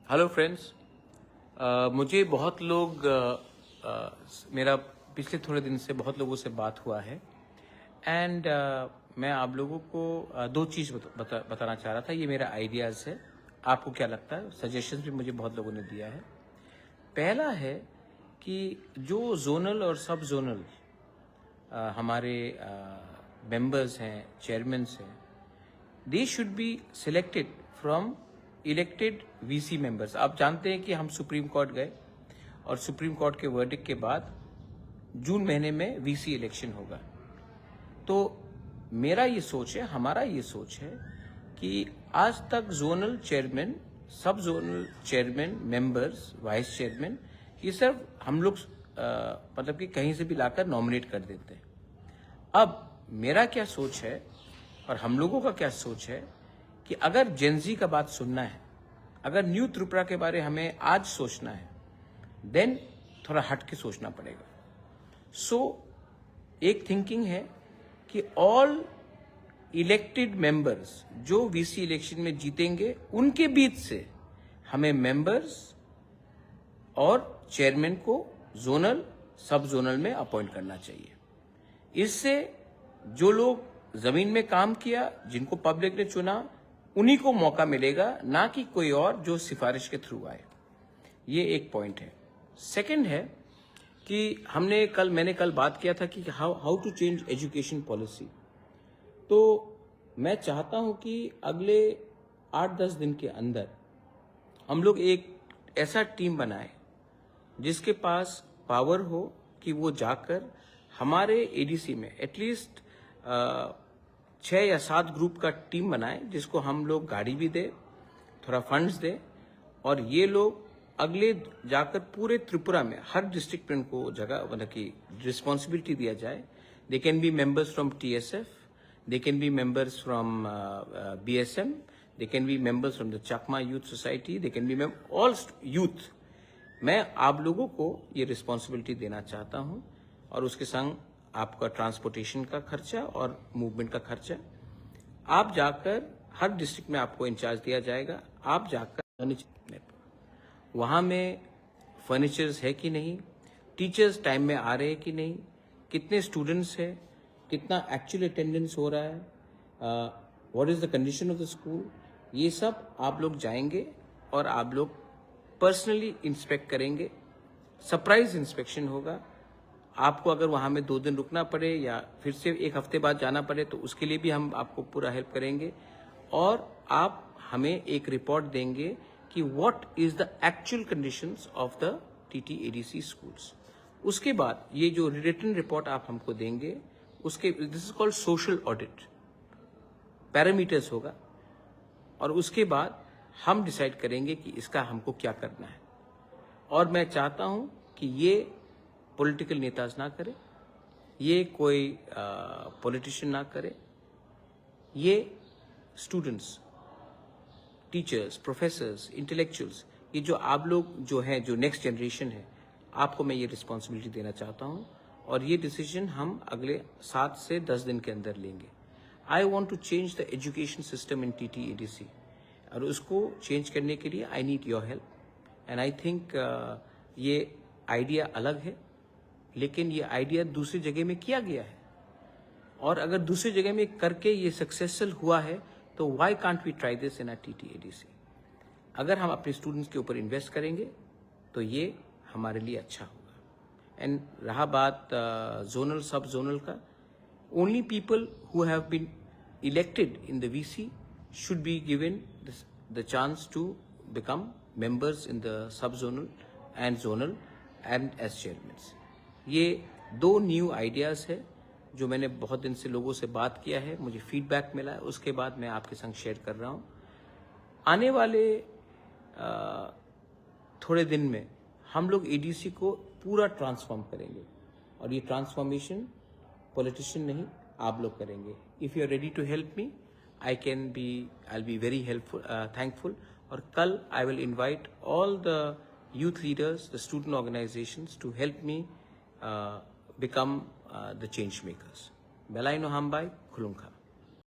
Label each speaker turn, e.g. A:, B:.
A: Hello friends. मुझे बहुत लोग मेरा पिछले थोड़े दिन से बहुत लोगों से बात हुआ है एंड मैं आप लोगों को दो चीज़ बताना चाह रहा था। ये मेरा आइडियाज़ है, आपको क्या लगता है? सजेशंस भी मुझे बहुत लोगों ने दिया है। पहला है कि जो जोनल और सब जोनल हमारे मेंबर्स हैं, चेयरमैन्स हैं, they should be selected from elected VC members. आप जानते हैं कि हम सुप्रीम कोर्ट गए और सुप्रीम कोर्ट के वर्डिक्ट के बाद जून महीने में वीसी इलेक्शन होगा। तो मेरा ये सोच है, हमारा ये सोच है कि आज तक जोनल चेयरमैन, सब zonal chairman, members, vice chairman, ये सब हम लोग मतलब कि कहीं से भी लाकर नॉमिनेट कर देते हैं। अब मेरा क्या सोच है और हम लोगों का क्या सोच है कि अगर जेनजी का बात सुनना है, अगर न्यू त्रिपुरा के बारे हमें आज सोचना है, देन थोड़ा हट के सोचना पड़ेगा। एक थिंकिंग है कि ऑल इलेक्टेड मेंबर्स जो वीसी इलेक्शन में जीतेंगे, उनके बीच से हमें मेंबर्स और चेयरमैन को जोनल, सब जोनल में अपॉइंट करना चाहिए। इससे जो लोग जमीन में काम किया, जिनको पब्लिक ने चुना, उन्हीं को मौका मिलेगा, ना कि कोई और जो सिफारिश के थ्रू आए। ये एक पॉइंट है। सेकंड है कि मैंने कल बात किया था कि how to change education policy. तो मैं चाहता हूं कि अगले 8-10 दिन के अंदर हम लोग एक ऐसा टीम बनाए जिसके पास पावर हो कि वो जाकर हमारे एडीसी में एटलीस्ट 6 या 7 ग्रुप का टीम बनाए, जिसको हम लोग गाड़ी भी दे, थोड़ा फंड्स दे, और ये लोग अगले जाकर पूरे त्रिपुरा में हर डिस्ट्रिक्ट में उनको जगह मतलब कि रिस्पॉन्सिबिलिटी दिया जाए। They can be members from TSF, they can be members from BSM, they can be members from the Chakma youth society, they can be all youth. मैं आप लोगों को ये रिस्पॉन्सिबिलिटी देना चाहता हूँ और उसके संग आपका ट्रांसपोर्टेशन का खर्चा और मूवमेंट का खर्चा। आप जाकर हर डिस्ट्रिक्ट में आपको इंचार्ज दिया जाएगा। आप जाकर वहाँ में फर्नीचर्स है कि नहीं, टीचर्स टाइम में आ रहे हैं कि नहीं, कितने स्टूडेंट्स हैं, कितना एक्चुअल अटेंडेंस हो रहा है, what is the condition of the school, ये सब आप लोग जाएंगे और आप लोग पर्सनली इंस्पेक्ट करेंगे। सरप्राइज इंस्पेक्शन होगा। आपको अगर वहाँ में 2 दिन रुकना पड़े या फिर से 1 हफ्ते बाद जाना पड़े, तो उसके लिए भी हम आपको पूरा हेल्प करेंगे। और आप हमें एक रिपोर्ट देंगे कि what is the actual conditions of the TTADC schools. उसके बाद ये जो रिटन रिपोर्ट आप हमको देंगे, उसके this is called social audit, parameters होगा, और उसके बाद हम डिसाइड करेंगे कि इसका हमको क्या करना है। और मैं चाहता हूं कि ये पॉलिटिकल नेताज ना करे, ये कोई पॉलिटिशियन ना करे, ये स्टूडेंट्स, टीचर्स, प्रोफेसर्स, इंटेलेक्चुअल्स, ये जो आप लोग जो हैं, जो नेक्स्ट जनरेशन है, आपको मैं ये रिस्पॉन्सिबिलिटी देना चाहता हूँ। और ये डिसीजन हम अगले 7 से 10 दिन के अंदर लेंगे। I want to change the education system in TTADC, और उसको चेंज करने के लिए I need your help. And I think ये आइडिया अलग है, लेकिन ये आइडिया दूसरी जगह में किया गया है, और अगर दूसरी जगह में करके ये सक्सेसफुल हुआ है, तो why can't we try this in TTADC। अगर हम अपने स्टूडेंट्स के ऊपर इन्वेस्ट करेंगे तो ये हमारे लिए अच्छा होगा। एंड रहा बात जोनल, सब जोनल का, only people who have been elected in the VC should be given the chance to become members in the sub-zonal and zonal and as chairmen। ये 2 न्यू आइडियाज़ है जो मैंने बहुत दिन से लोगों से बात किया है, मुझे फीडबैक मिला है, उसके बाद मैं आपके संग शेयर कर रहा हूँ। आने वाले थोड़े दिन में हम लोग ADC को पूरा ट्रांसफॉर्म करेंगे, और ये ट्रांसफॉर्मेशन पॉलिटिशियन नहीं, आप लोग करेंगे। If you are ready to help me, I'll be very helpful, thankful। और कल I will invite all the youth leaders, the student organizations to help me become the change makers। Belaino Hambai, Khulungkha।